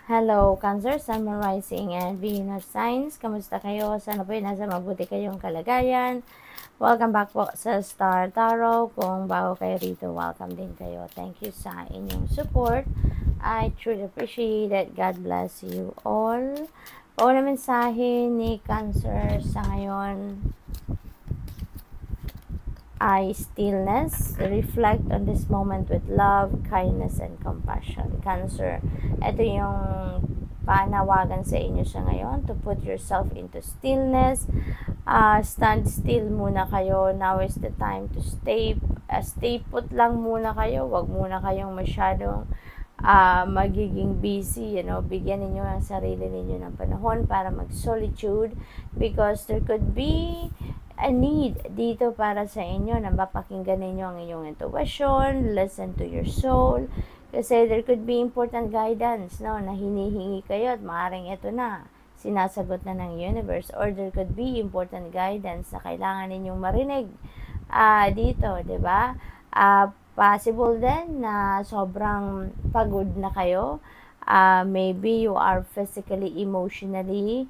Hello, Cancer, Sun, Moon, Rising, and Venus signs. Kamusta kayo? Sana po nasa mabuti kayong kalagayan. Welcome back po sa Star Tarot. Kung bago kayo rito, welcome din kayo. Thank you sa inyong support. I truly appreciate it. God bless you all. O na mensahe ni Cancer sa ngayon ay stillness. Reflect on this moment with love, kindness, and compassion. Cancer, ito yung panawagan sa inyo sa ngayon to put yourself into stillness. Stand still muna kayo. Now is the time to stay put lang muna kayo. Wag muna kayong masyadong magiging busy, bigyan ninyo ang sarili ninyo ng panahon para mag-solitude, because there could be a need dito para sa inyo na mapakinggan ninyo ang inyong intuition, listen to your soul, kasi there could be important guidance, na hinihingi kayo at maaaring ito na, sinasagot na ng universe, or there could be important guidance na kailangan ninyong marinig dito, diba? Possible din na sobrang pagod na kayo. Maybe you are physically, emotionally,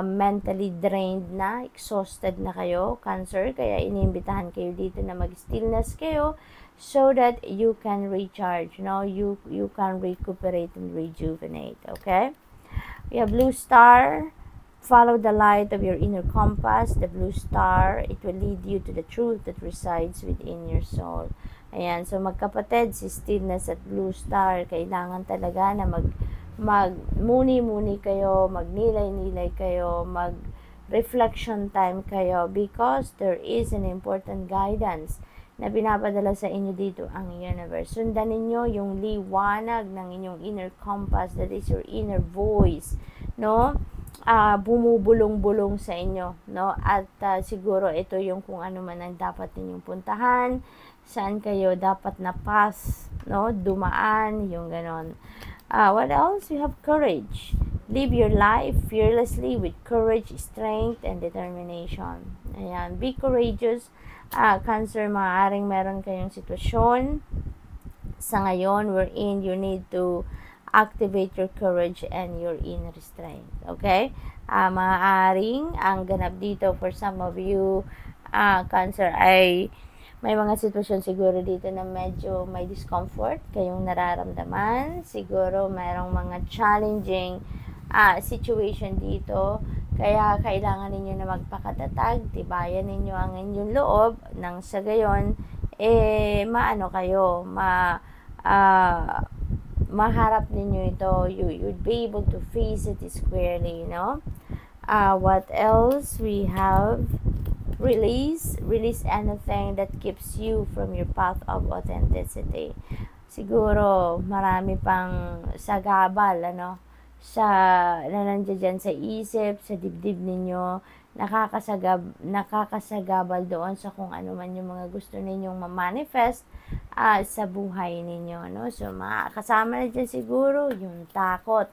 mentally drained na, exhausted na kayo, Cancer. Kaya iniimbitahan kayo dito na mag-stillness kayo so that you can recharge, you can recuperate and rejuvenate, okay? We have Blue Star. Follow the light of your inner compass, the blue star. It will lead you to the truth that resides within your soul. Ayan, so magkapatid, si stillness at blue star, kailangan talaga na muni-muni kayo, magnilay-nilay kayo, mag-reflection time kayo, because there is an important guidance na binapadala sa inyo dito ang universe. Sundan ninyo yung liwanag ng inyong inner compass, that is your inner voice, bumubulong-bulong sa inyo, at siguro ito yung kung ano man ang dapat ninyong puntahan, saan kayo dapat na pass, dumaan, yung ganon. What else? You have courage. Live your life fearlessly with courage, strength, and determination. Ayan, be courageous. Cancer, maaaring meron kayong sitwasyon sa ngayon wherein you need to activate your courage and your inner strength. Okay? Maaaring ang ganap dito for some of you, Cancer, ay may mga sitwasyon siguro dito na medyo may discomfort kayong nararamdaman. Siguro mayroong mga challenging situation dito. Kaya kailangan ninyo na magpakatatag, tibayan ninyo ang inyong loob, nang sa gayon, maharap ninyo ito. You'd be able to face it squarely, What else? We have release anything that keeps you from your path of authenticity. Siguro marami pang sagabal, na nandiyan sa isip, sa dibdib ninyo, nakakasagabal doon sa kung ano man yung mga gusto ninyong ma-manifest sa buhay ninyo, So, kasama na dyan siguro yung takot,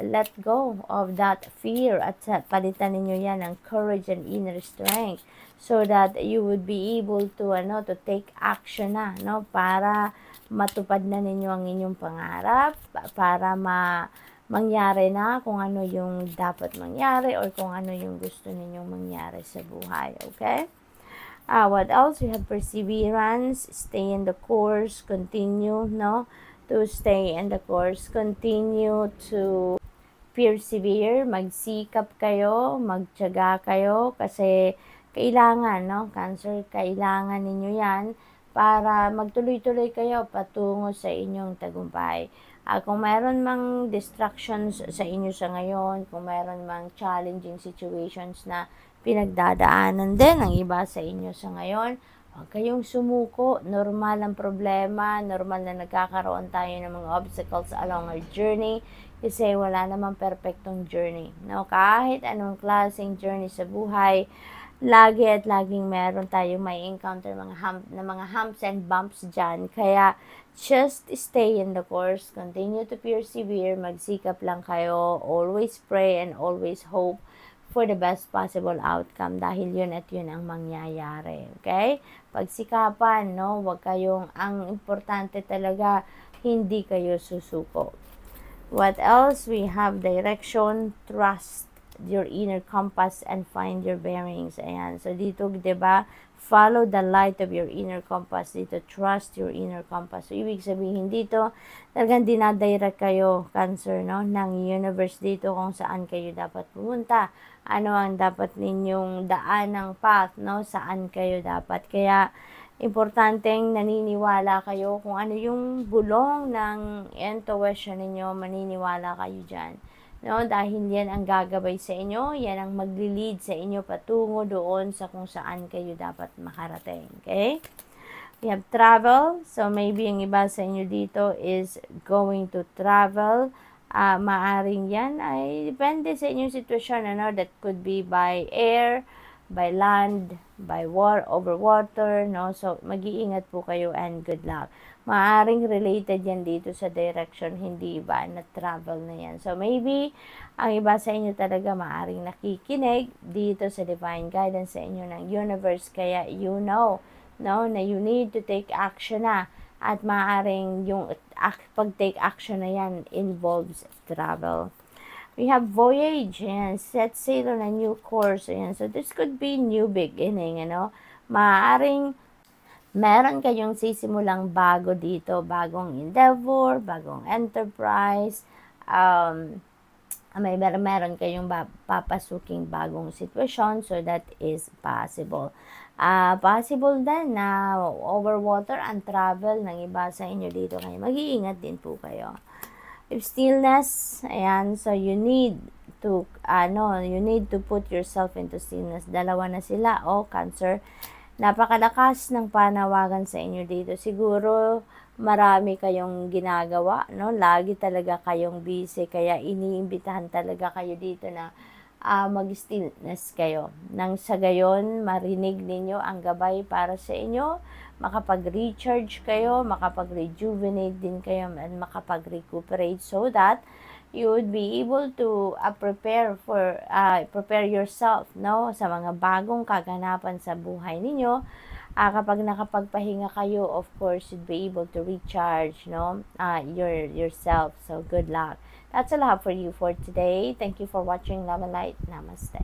Let go of that fear at palitan ninyo yan ng courage and inner strength so that you would be able to, to take action na, para matupad na ninyo ang inyong pangarap, para mangyari na kung ano yung dapat mangyari or kung ano yung gusto ninyong mangyari sa buhay, okay? What else? We have perseverance, stay in the course, continue, to stay in the course, continue to persevere, magsikap kayo, magtiyaga kayo, kasi kailangan, Cancer, kailangan ninyo yan para magtuloy-tuloy kayo patungo sa inyong tagumpay. Kung mayroon mang distractions sa inyo sa ngayon, kung mayroon mang challenging situations na pinagdadaanan din ang iba sa inyo sa ngayon, huwag kayong sumuko. Normal ang problema, normal na nagkakaroon tayo ng mga obstacles along our journey, kasi wala namang perfectong journey. Kahit anong klaseng journey sa buhay, lagi at laging meron tayong may encounter mga humps and bumps dyan. Kaya just stay in the course, continue to persevere, magsikap lang kayo, always pray and always hope for the best possible outcome, dahil yun at yun ang mangyayari, okay? Pagsikapan, ang importante talaga, hindi kayo susuko. What else? We have direction, trust your inner compass, and find your bearings. Ayan. So, dito, diba, follow the light of your inner compass. Dito, trust your inner compass. So, ibig sabihin dito, talagang dinadirect kayo, Cancer, no, ng universe dito kung saan kayo dapat pumunta. Ano ang dapat ninyong daan ng path, no? Saan kayo dapat. Kaya, importanteng naniniwala kayo kung ano yung bulong ng intuition ninyo, maniniwala kayo dyan. No, dahil yan ang gagabay sa inyo, yan ang magli-lead sa inyo patungo doon sa kung saan kayo dapat makarating. Okay? We have travel. So, maybe yung iba sa inyo dito is going to travel. Maaring yan ay depende sa inyong sitwasyon. Ano? That could be by air, by land, by over water. No? So, mag-iingat po kayo and good luck. Maaring related yan dito sa direction, hindi iba na travel na yan. So, maybe, ang iba sa inyo talaga maaring nakikinig dito sa divine guidance sa inyo ng universe. Kaya, you know, no, na you need to take action na. At maaring yung pag-take action na yan involves travel. We have voyage, and set sail on a new course. Ayan. So, this could be new beginning, ano. Maaring meron kayong sisimulang bago dito, bagong endeavor, bagong enterprise, meron kayong papasuking bagong sitwasyon, so that is possible. Possible din na over water and travel ng iba sa inyo dito, kaya mag-iingat din po kayo. If stillness, ayan, so you need to put yourself into stillness. Dalawa na sila, Cancer. Napakalakas ng panawagan sa inyo dito. Siguro marami kayong ginagawa, no? Lagi talaga kayong busy, kaya iniimbitahan talaga kayo dito na mag-stillness kayo. Nang sa gayon, marinig ninyo ang gabay para sa inyo, makapag-recharge kayo, makapag-rejuvenate din kayo, and makapag-recuperate so that you would be able to prepare yourself, no, sa mga bagong kaganapan sa buhay ninyo. Kapag nakapagpahinga kayo, of course, you'd be able to recharge, no, yourself. So, good luck. That's all I have for you for today. Thank you for watching. Love and light. Namaste.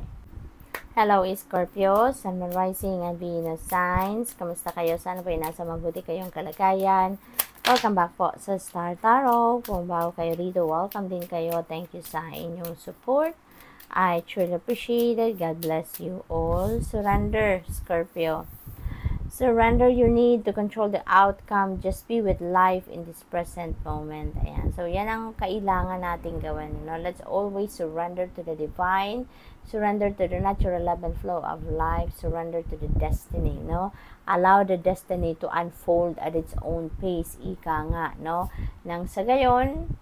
Hello, Scorpio, Sun, Moon, Rising, and Venus signs. Kamusta kayo? Sana po nasa mabuti kayong kalagayan. Welcome back po sa Star Tarot. Kung bago kayo rito, welcome din kayo. Thank you sa inyong support. I truly appreciate it. God bless you all. Surrender, Scorpio. Surrender your need to control the outcome. Just be with life in this present moment. Ayan. So, yan ang kailangan natin gawin. No? Let's always surrender to the divine. Surrender to the natural ebb and flow of life. Surrender to the destiny. No? Allow the destiny to unfold at its own pace. Ika nga. No? Nang sa gayon,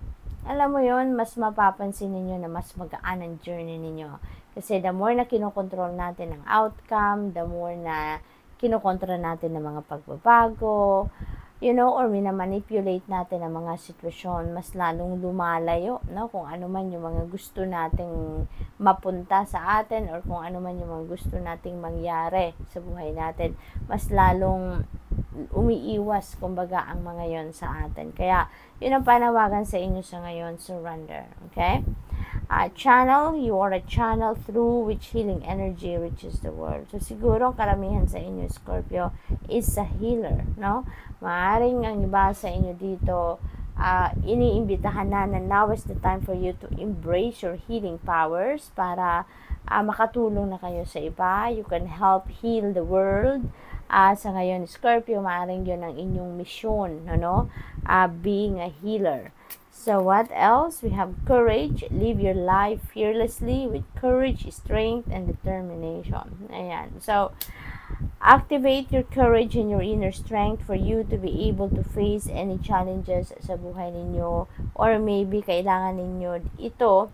alam mo yon, mas mapapansin ninyo na mas magaan ang journey ninyo. Kasi the more na kinokontrol natin ang outcome, the more na kinokontra natin ng mga pagbabago, or minamanipulate natin ang mga sitwasyon, mas lalong lumalayo, no? Kung ano man yung mga gusto nating mapunta sa atin, or kung ano man yung mga gusto nating mangyari sa buhay natin, mas lalong umiiwas, kumbaga, ang mga yon sa atin. Kaya, yun ang panawagan sa inyo sa ngayon, surrender. Okay? Channel, you are a channel through which healing energy reaches the world. So, siguro, karamihan sa inyo, Scorpio, is a healer, no? Maaring ang iba sa inyo dito, iniimbitahan na now is the time for you to embrace your healing powers para makatulong na kayo sa iba. You can help heal the world. Sa ngayon, Scorpio, maaring yun ang inyong mission, no? Being a healer. So, what else? We have courage. Live your life fearlessly with courage, strength, and determination. Ayan. So, activate your courage and your inner strength for you to be able to face any challenges sa buhay ninyo. Or maybe, kailangan ninyo ito,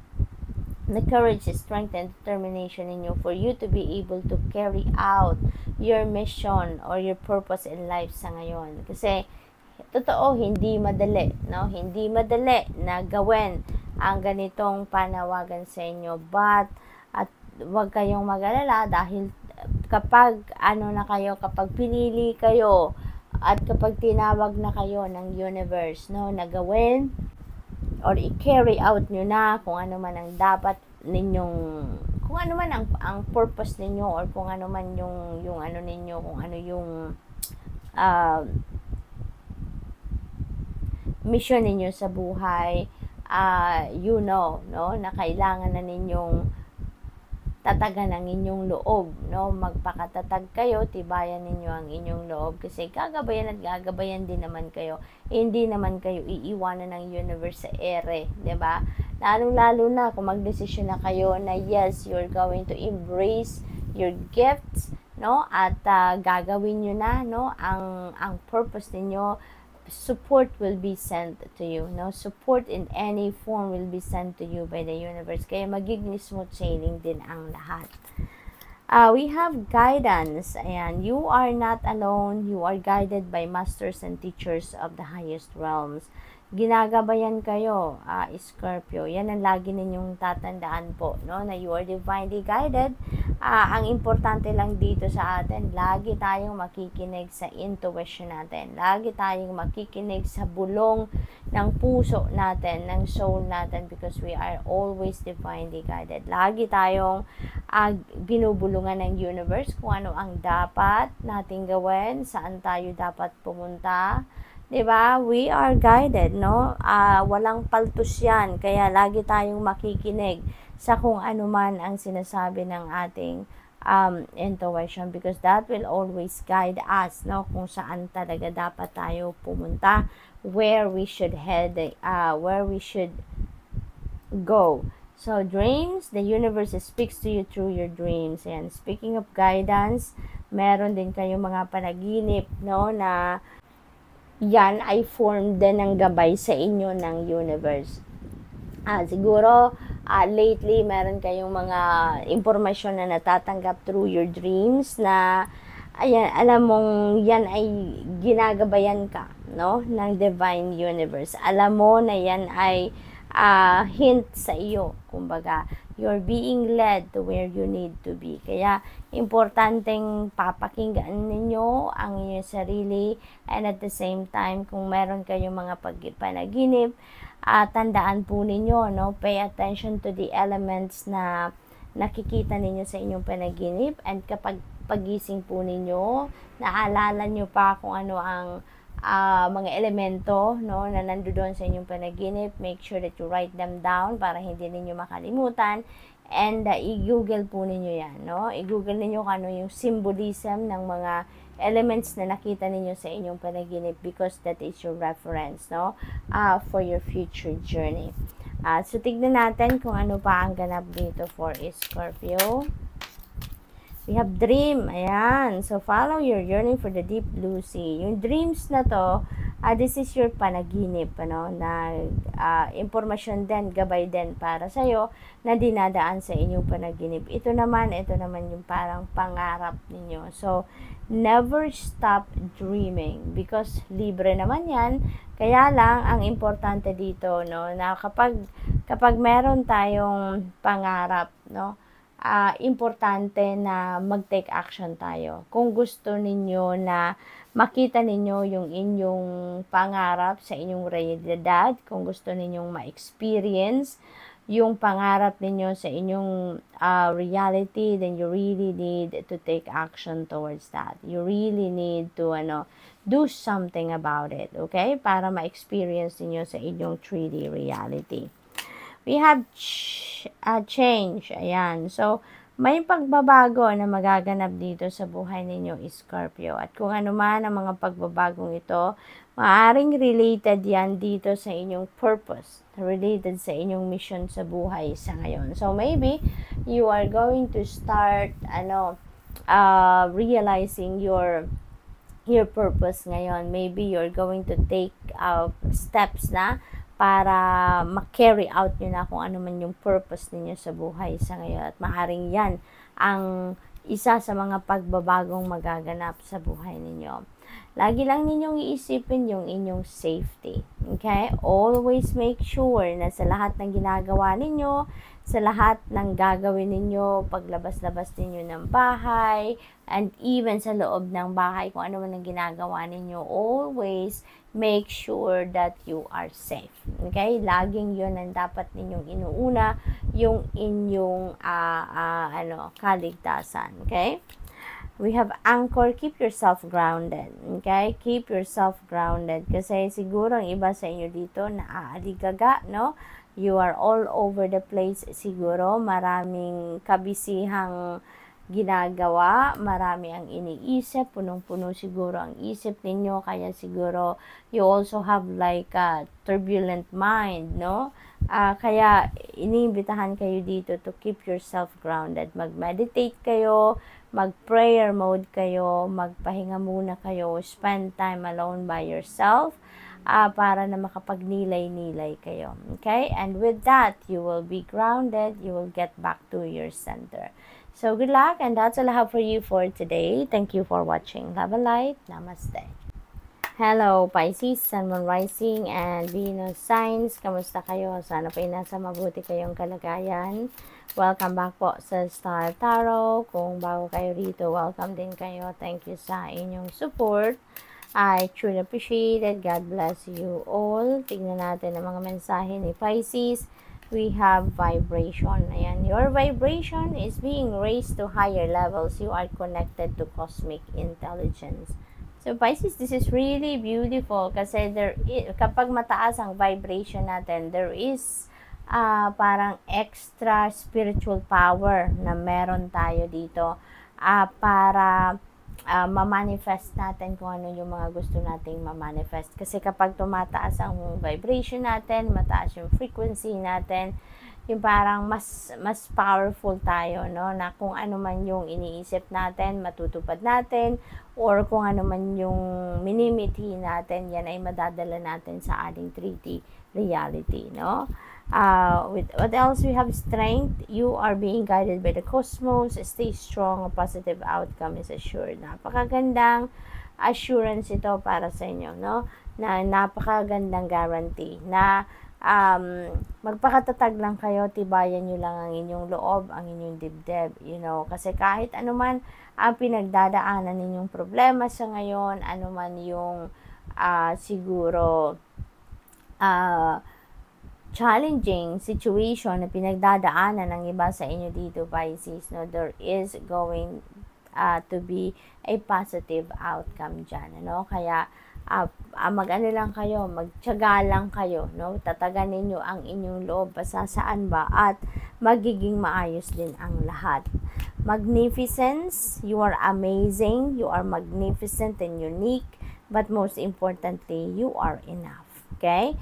the courage, strength, and determination ninyo for you to be able to carry out your mission or your purpose in life sa ngayon. Kasi, totoo, hindi madali, no? Hindi madali na gawin ang ganitong panawagan sa inyo. But, at huwag kayong mag-alala dahil kapag kapag pinili kayo at kapag tinawag na kayo ng universe, no, na gawin or i-carry out nyo na kung ano man ang dapat ninyong, kung ano man ang purpose ninyo, or kung ano man yung ano ninyo, kung ano yung mission ninyo sa buhay. You know, no, na kailangan na ninyong tatagan ang inyong loob, no? Magpakatatag kayo, tibayan ninyo ang inyong loob, kasi gagabayan at gagabayan din naman kayo. Hindi naman kayo iiwanan ng universe sa ere, 'di ba? Lalong-lalo na kung magdesisyon na kayo na yes, you're going to embrace your gifts, no? At gagawin niyo na, no, ang purpose ninyo. Support will be sent to you, no? Support in any form will be sent to you by the universe, kaya magiging smooth sailing din ang lahat. We have guidance, and you are not alone. You are guided by masters and teachers of the highest realms. Ginagabayan kayo, Scorpio. Yan ang lagi ninyong tatandaan po, no? Na you are divinely guided. Ang importante lang dito sa atin, lagi tayong makikinig sa intuition natin. Lagi tayong makikinig sa bulong ng puso natin, ng soul natin, because we are always divinely guided. Lagi tayong binubulungan ng universe kung ano ang dapat nating gawin, saan tayo dapat pumunta. Diba? We are guided, no? Walang paltos yan. Kaya lagi tayong makikinig sa kung ano man ang sinasabi ng ating intuition, because that will always guide us, no? Kung saan talaga dapat tayo pumunta, where we should head, where we should go. So, dreams, the universe speaks to you through your dreams. And speaking of guidance, meron din kayong mga panaginip, no, na yan ay form din ng gabay sa inyo ng universe. Siguro, lately, meron kayong mga impormasyon na natatanggap through your dreams na, ayan, alam mong yan ay ginagabayan ka, no, ng divine universe. Alam mo na yan ay hint sa iyo. Kumbaga, you're being led to where you need to be. Kaya, importanteng papakinggan ninyo ang inyong sarili, and at the same time, kung meron kayong mga panaginip, tandaan po ninyo, no? Pay attention to the elements na nakikita ninyo sa inyong panaginip, and kapag pagising po ninyo, naalala nyo pa kung ano ang mga elemento, no, na nandoon sa inyong panaginip. Make sure that you write them down para hindi ninyo makalimutan, and i-google po ninyo yan, no? I-google ninyo kung ano yung symbolism ng mga elements na nakita ninyo sa inyong panaginip, because that is your reference, no, for your future journey. So tignan natin kung ano pa ang ganap dito for Scorpio. We have dream. Ayan. So, follow your yearning for the deep blue sea. Yung dreams na to, this is your panaginip, ano, na impormasyon din, gabay din para sa'yo, na dinadaan sa inyong panaginip. Ito naman yung parang pangarap ninyo. So, never stop dreaming, because libre naman yan. Kaya lang, ang importante dito, no, na kapag meron tayong pangarap, no, importante na mag-take action tayo. Kung gusto ninyo na makita ninyo yung inyong pangarap sa inyong realidad, kung gusto ninyong ma-experience yung pangarap ninyo sa inyong reality, then you really need to take action towards that. You really need to do something about it, okay? Para ma-experience niyo sa inyong 3D reality. We have change. Ayan. So, may pagbabago na magaganap dito sa buhay ninyo, Scorpio. At kung ano man ang mga pagbabagong ito, maaaring related yan dito sa inyong purpose, related sa inyong mission sa buhay sa ngayon. So, maybe you are going to start realizing your purpose ngayon. Maybe you're going to take steps na para ma-carry out nyo na kung ano man yung purpose ninyo sa buhay sa ngayon. At maaaring yan ang isa sa mga pagbabagong magaganap sa buhay ninyo. Lagi lang ninyong iisipin yung inyong safety. Okay? Always make sure na sa lahat ng ginagawa ninyo, sa lahat ng gagawin ninyo, paglabas-labas ninyo ng bahay, and even sa loob ng bahay, kung ano man ang ginagawa ninyo, always make sure that you are safe. Okay? Laging yun ang dapat ninyong inuuna, yung inyong kaligtasan. Okay? We have anchor, keep yourself grounded. Okay? Keep yourself grounded. Kasi siguro ang iba sa inyo dito naaaligaga, no? You are all over the place siguro. Maraming kabisihang ginagawa, marami ang iniisip, punong-puno siguro ang isip ninyo, kaya siguro you also have like a turbulent mind, no? Kaya iniimbitahan kayo dito to keep yourself grounded. Mag-meditate kayo, mag-prayer mode kayo, magpahinga muna kayo, spend time alone by yourself, para na makapagnilay-nilay kayo. Okay? And with that, you will be grounded, you will get back to your center. So good luck, and that's all I have for you for today. Thank you for watching. Love and light. Namaste. Hello, Pisces, Sun, Moon, Rising, and Venus signs. Kamusta kayo? Sana po nasa mabuti kayong kalagayan. Welcome back po sa Star Tarot. Kung bago kayo rito, welcome din kayo. Thank you sa inyong support. I truly appreciate it. God bless you all. Tignan natin ang mga mensahe ni Pisces. We have vibration. Ayan, your vibration is being raised to higher levels. You are connected to cosmic intelligence. So Pisces, this is really beautiful kasi kapag mataas ang vibration natin, there is parang extra spiritual power na meron tayo dito para ma-manifest natin kung ano yung mga gusto nating ma-manifest. Kasi kapag tumataas ang vibration natin, mataas yung frequency natin, yung parang mas powerful tayo, no? Na kung ano man yung iniisip natin, matutupad natin, or kung ano man yung minimithi natin, yan ay madadala natin sa ating 3D reality, no? With what else? We have strength. You are being guided by the cosmos. Stay strong. A positive outcome is assured. Napakagandang assurance ito para sa inyo, no? Na napakagandang guarantee na magpakatatag lang kayo, tibayan nyo lang ang inyong loob, ang inyong dibdib, you know, kasi kahit anuman ang pinagdadaanan ninyong problema sa ngayon, anuman yung siguro challenging situation na pinagdadaanan ng iba sa inyo dito, Pisces, no, there is going to be a positive outcome dyan, ano? Kaya mag-ano lang kayo, magtiyaga lang kayo, no? Tatagan ninyo ang inyong loob, saan ba, at magiging maayos din ang lahat. Magnificence, you are amazing, you are magnificent and unique, but most importantly, you are enough. Okay?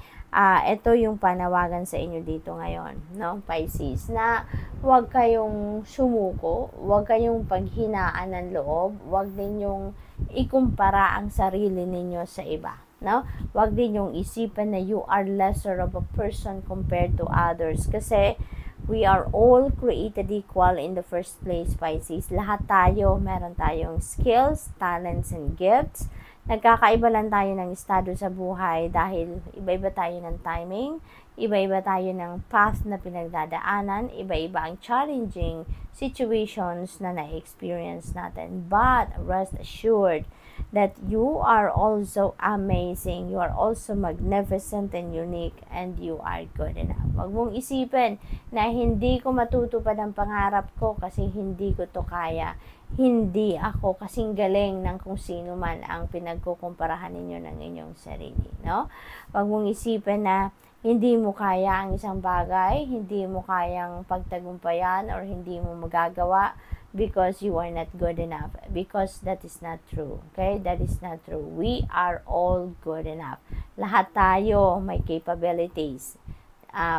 Ito yung panawagan sa inyo dito ngayon, no, Pisces, na huwag kayong sumuko, huwag kayong paghinaan ng loob, huwag ninyong ikumpara ang sarili ninyo sa iba, no? Huwag ninyong isipin na you are lesser of a person compared to others, kasi we are all created equal in the first place, Pisces. Lahat tayo, meron tayong skills, talents, and gifts. Nagkakaiba lang tayo ng estado sa buhay dahil iba-iba tayo ng timing, iba-iba tayo ng path na pinagdadaanan, iba-iba ang challenging situations na na-experience natin. But rest assured that you are also amazing, you are also magnificent and unique, and you are good enough. Huwag mong isipin na hindi ko matutupad ang pangarap ko kasi hindi ko to kaya. Hindi ako kasing galing ng kung sino man ang pinagkukumparahan ninyo ng inyong sarili, no? Huwag mong isipin na hindi mo kaya ang isang bagay, hindi mo kayang pagtagumpayan, or hindi mo magagawa because you are not good enough. Because that is not true, okay? That is not true. We are all good enough. Lahat tayo may capabilities,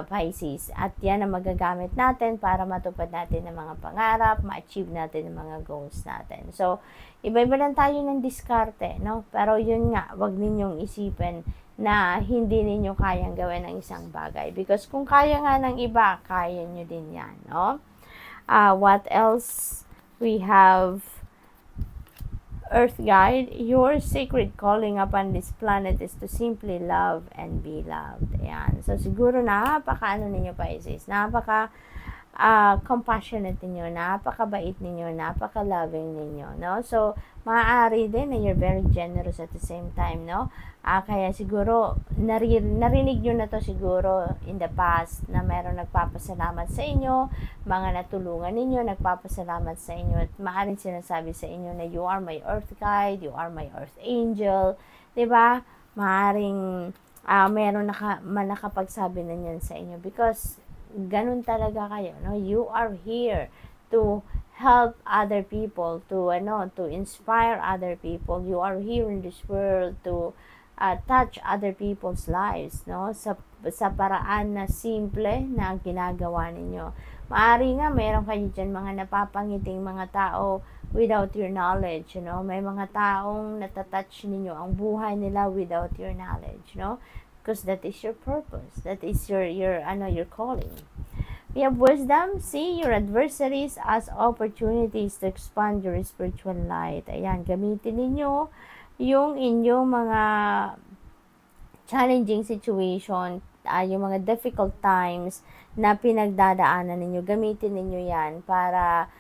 Pisces. At yan ang magagamit natin para matupad natin ang mga pangarap, ma-achieve natin ang mga goals natin. So, iba-iba lang tayo ng diskarte, no? Pero yun nga, wag ninyong isipin na hindi ninyo kayang gawin ang isang bagay. Because kung kaya nga ng iba, kaya nyo din yan, no? What else? We have Earth Guide, your sacred calling upon this planet is to simply love and be loved. Ayan. So, siguro napaka-ano ninyo, Pisces, compassionate ninyo, napakabait ninyo, napaka-loving ninyo, no? So, maaari din na you're very generous at the same time, no? Kaya siguro, narinig nyo na to siguro in the past na meron nagpapasalamat sa inyo, mga natulungan ninyo, nagpapasalamat sa inyo, at maaaring sinasabi sa inyo na you are my earth guide, you are my earth angel, diba? Maaaring meron nakapagsabi na yan sa inyo because ganun talaga kayo, no? You are here to help other people, to inspire other people. You are here in this world to touch other people's lives, no? Sa paraan na simple na ginagawa ninyo. Maari nga meron kayo dyan mga napapangiting mga tao without your knowledge, you know? May mga taong natatouch ninyo ang buhay nila without your knowledge, no? Because that is your purpose. That is your calling. We have wisdom. See your adversaries as opportunities to expand your spiritual light. Ayan, gamitin ninyo yung inyong mga challenging situation, yung mga difficult times na pinagdadaanan ninyo. Gamitin ninyo yan para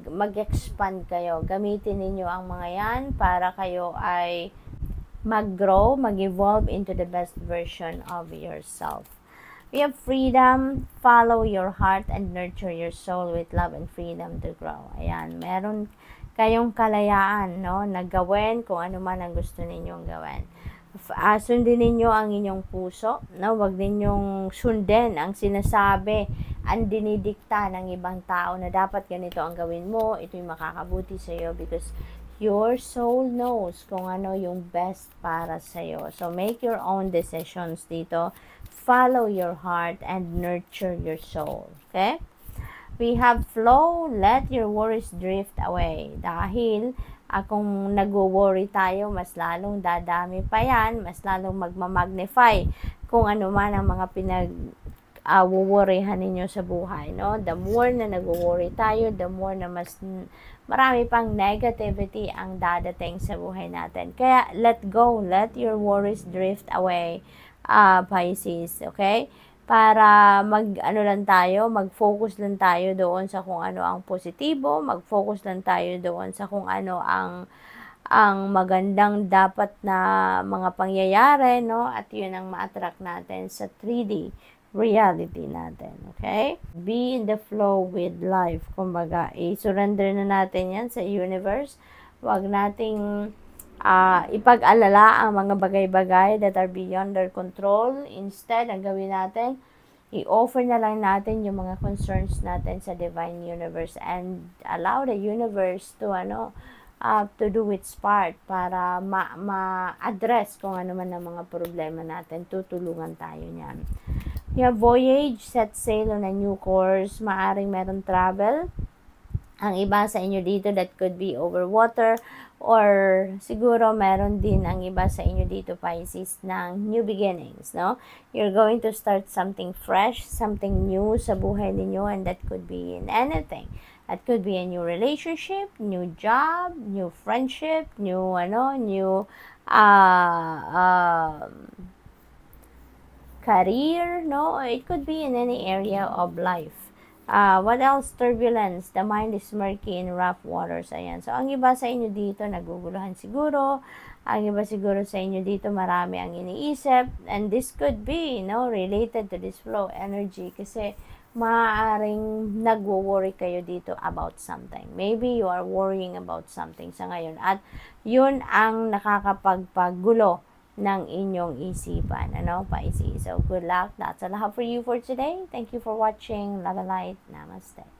mag-expand kayo. Gamitin ninyo ang mga yan para kayo ay mag-grow, mag-evolve into the best version of yourself. We have freedom. Follow your heart and nurture your soul with love and freedom to grow. Ayan, meron kayong kalayaan, no, na gawin kung ano man ang gusto ninyong gawin. Sundin ninyo ang inyong puso, no? Huwag ninyong sundin ang sinasabi, ang dinidikta ng ibang tao na dapat ganito ang gawin mo, ito'y makakabuti sa iyo because your soul knows kung ano yung best para sa iyo. So, make your own decisions dito. Follow your heart and nurture your soul. Okay? We have flow. Let your worries drift away. Dahil kung nag-worry tayo, mas lalong dadami pa yan, mas lalong magmamagnify kung ano man ang mga worryhan ninyo sa buhay, no? The more na nag-worry tayo, the more na mas marami pang negativity ang dadating sa buhay natin. Kaya, let go. Let your worries drift away, Pisces, okay? Para mag-focus lang tayo doon sa kung ano ang positibo, mag-focus lang tayo doon sa kung ano ang magandang dapat na mga pangyayari, no? At yun ang ma-attract natin sa 3D reality natin, okay? Be in the flow with life. Kumbaga, i-surrender na natin yan sa universe. Huwag nating ipag-alala ang mga bagay-bagay that are beyond our control. Instead, ang gawin natin, i-offer na lang natin yung mga concerns natin sa divine universe and allow the universe to do its part para ma-address kung ano man ang mga problema natin. Tutulungan tayo niyan. You have voyage, set sail on a new course. Maaring meron travel. Ang iba sa inyo dito that could be over water or siguro meron din ang iba sa inyo dito, Pisces, ng new beginnings, no? You're going to start something fresh, something new sa buhay ninyo, and that could be in anything. That could be a new relationship, new job, new friendship, new career, no? It could be in any area of life. What else? Turbulence. The mind is murky in rough waters. Ayan. So, ang iba sa inyo dito, naguguluhan siguro. Ang iba siguro sa inyo dito, marami ang iniisip. And this could be, related to this flow energy. Kasi, maaaring nagwo-worry kayo dito about something. Maybe you are worrying about something sa ngayon. At, yun ang nakakapagpagulo ng inyong isipan, Pisces. So, good luck. That's all I have for you for today. Thank you for watching. Love and light. Namaste.